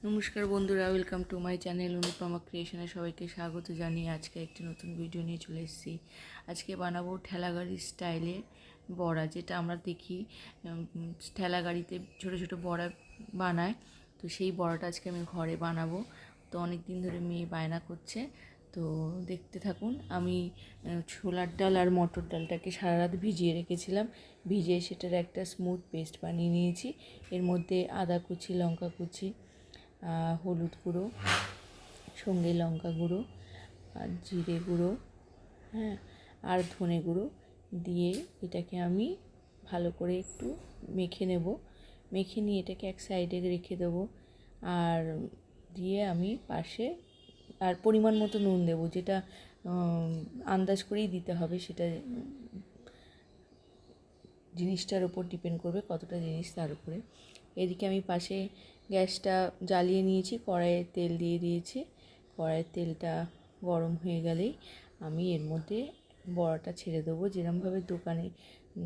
নমস্কার বন্ধুরা, welcome to my channel Anupama ক্রিয়েশনে সবাইকে স্বাগত জানিয়ে আজকে একটি নতুন ভিডিও নিয়ে চলে এসেছি। আজকে বানাবো ঠেলাগাড়ির স্টাইলে বড়া, যেটা আমরা দেখি ঠেলাগাড়িতে ছোটো ছোটো বড়া বানায়। তো সেই বড়াটা আজকে আমি ঘরে বানাবো। তো অনেক দিন ধরে মেয়ে বায়না করছে, তো দেখতে থাকুন। আমি ছোলার ডাল আর মটর ডালটাকে সারা রাত ভিজিয়ে রেখেছিলাম। ভিজিয়ে সেটার একটা স্মুথ পেস্ট বানিয়ে নিয়েছি। এর মধ্যে আদা কুচি, লঙ্কা কুচি, হলুদ গুঁড়ো, সঙ্গে লঙ্কা গুঁড়ো আর জিরে গুঁড়ো, আর ধনে গুঁড়ো দিয়ে এটাকে আমি ভালো করে একটু মেখে নেব। মেখে নিয়ে এটাকে এক সাইডে রেখে দেবো। আর দিয়ে আমি পাশে আর পরিমাণ মতো নুন দেবো, যেটা আন্দাজ করেই দিতে হবে। সেটা জিনিসটার ওপর ডিপেন্ড করবে, কতটা জিনিস তার উপরে। এদিকে আমি পাশে গ্যাসটা জ্বালিয়ে নিয়েছি, কড়াইয়ে তেল দিয়ে দিয়েছি। কড়াইয়ের তেলটা গরম হয়ে গেলেই আমি এর মধ্যে বড়াটা ছেড়ে দেবো। যেরকমভাবে দোকানে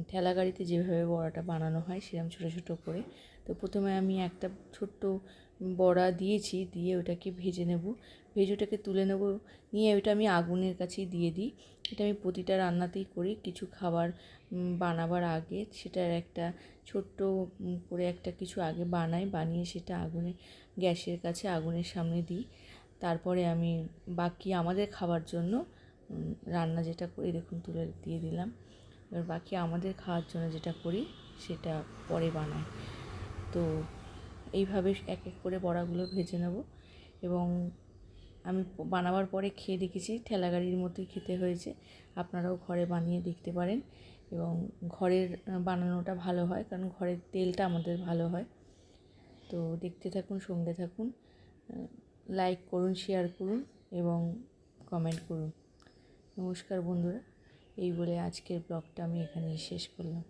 ঠেলা গাড়িতে যেভাবে বড়াটা বানানো হয় সেরকম ছোটো ছোটো করে। তো প্রথমে আমি একটা ছোট্ট বড়া দিয়েছি, দিয়ে ওটাকে ভেজে নেব। ভেজে ওটাকে তুলে নেব, নিয়ে ওটা আমি আগুনের কাছেই দিয়ে দিই। এটা আমি প্রতিটা রান্নাতেই করি। কিছু খাবার বানাবার আগে সেটার একটা ছোট্ট করে একটা কিছু আগে বানিয়ে সেটা গ্যাসের কাছে আগুনের সামনে দিই। তারপরে আমি বাকি আমাদের খাবার জন্য রান্না যেটা করি, দেখুন তুলে দিয়ে দিলাম। এবার বাকি আমাদের খাওয়ার জন্য যেটা করি সেটা পরে বানাই। তো এইভাবে এক এক করে বড়াগুলো ভেজে নেব। এবং আমি বানাবার পরে খেয়ে দেখেছি ঠেলাগাড়ির মতোই খেতে হয়েছে। আপনারাও ঘরে বানিয়ে দেখতে পারেন। এবং ঘরের বানানোটা ভালো হয়, কারণ ঘরের তেলটা আমাদের ভালো হয়। তো দেখতে থাকুন, সঙ্গে থাকুন, লাইক করুন, শেয়ার করুন এবং কমেন্ট করুন। নমস্কার বন্ধুরা, এই বলে আজকের ব্লগটা আমি এখানেই শেষ করলাম।